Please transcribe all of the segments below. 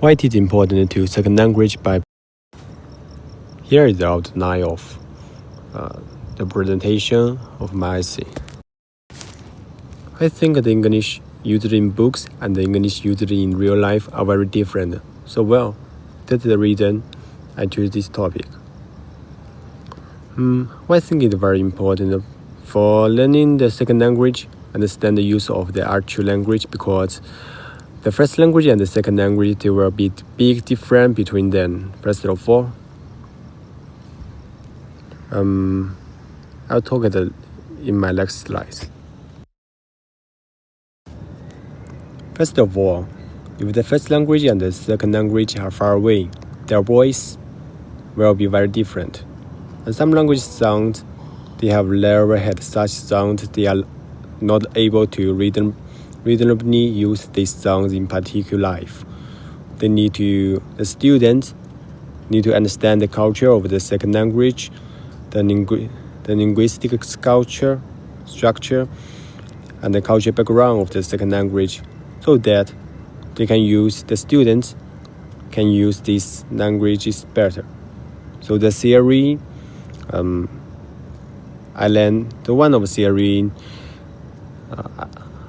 Why it is important to second language by here is the outline of the presentation of my essay. I think the English used in books and the English used in real life are very different. So that's the reason I choose this topic. I think it's very important for learning the second language, understand the use of the actual language, because the first language and the second language, there will be big difference between them. First of all, I'll talk in my next slides. First of all, if the first language and the second language are far away, their voice will be very different. And some language sounds, they have never had such sounds, they are not able to reasonably use these sounds in particular life. The students need to understand the culture of the second language, the linguistic structure, and the cultural background of the second language, so that the students can use these languages better. So the theory, I learned the one of theory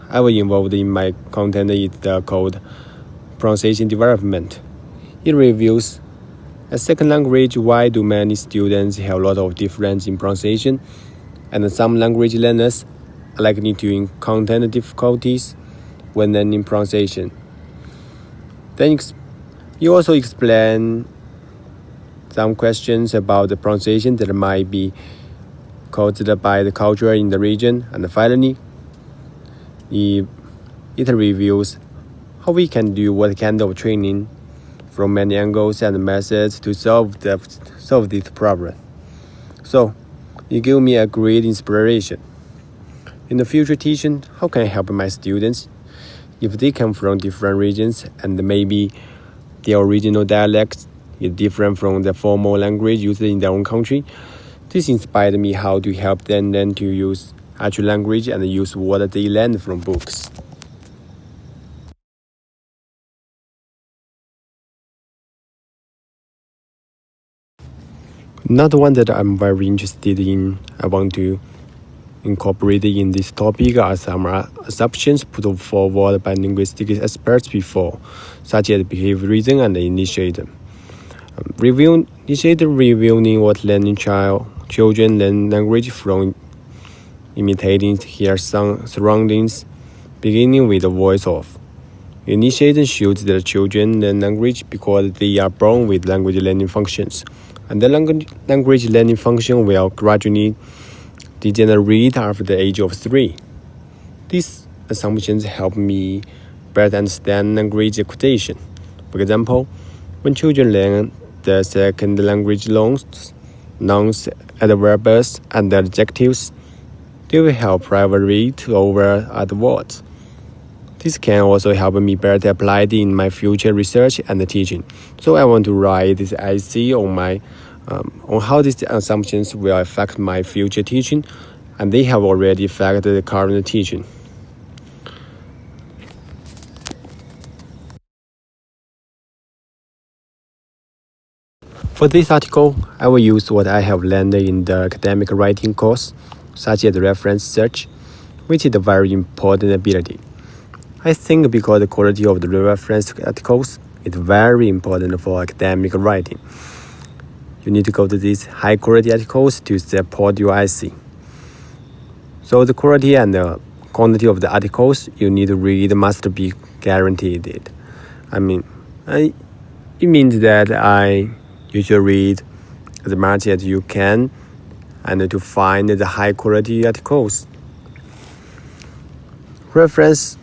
I was involved in my content is called pronunciation development. It reviews a second language, why do many students have a lot of difference in pronunciation, and some language learners are likely to encounter difficulties when learning pronunciation. Then you also explain some questions about the pronunciation that might be caused by the culture in the region, and finally, it reviews how we can do what kind of training from many angles and methods to solve this problem. So, it gave me a great inspiration. In the future teaching, how can I help my students? If they come from different regions and maybe their original dialect is different from the formal language used in their own country, this inspired me how to help them learn to use actual language and use what they learned from books. Another one that I'm very interested in, I want to incorporate in this topic are some assumptions put forward by linguistic experts before, such as behaviorism and initiator. Initiator revealing what children learn language from imitating their surroundings, beginning with the voice of. Initiation shows that children learn language because they are born with language learning functions, and the language learning function will gradually degenerate after the age of 3. These assumptions help me better understand language acquisition. For example, when children learn the second language nouns, adverbs, and adjectives, they will help priority over other words. This can also help me better apply it in my future research and teaching. So I want to write this essay on how these assumptions will affect my future teaching, and they have already affected the current teaching. For this article, I will use what I have learned in the academic writing course, such as reference search, which is a very important ability. I think because the quality of the reference articles is very important for academic writing. You need to go to these high-quality articles to support your essay. So the quality and the quantity of the articles you need to read must be guaranteed. It means that you should read as much as you can and to find the high-quality articles. Reference,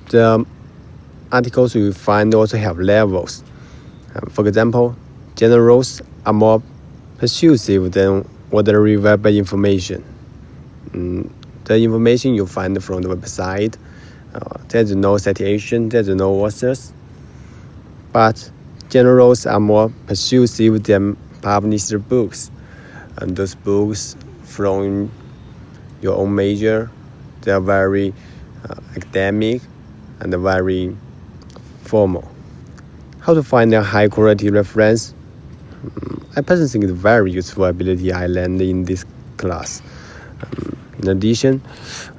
the articles you find also have levels. For example, generals are more persuasive than ordinary web information. The information you find from the website, there's no citation, there's no authors. But generals are more persuasive than published books. And those books from your own major, they are very academic and very formal. How to find a high quality reference? I personally think it's a very useful ability I learned in this class. In addition,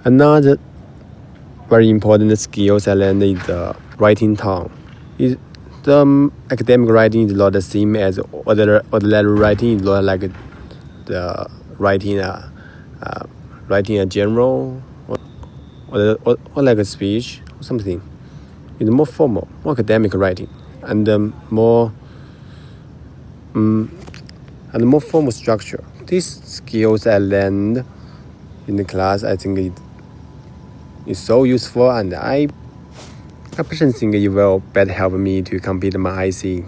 another very important skills I learned is the writing tone. The academic writing is not the same as other writing. It's not like the writing a general or like a speech or something. It's more formal, more academic writing, and more formal structure. These skills I learned in the class, I think it is so useful, and I personally think it will better help me to complete my IC.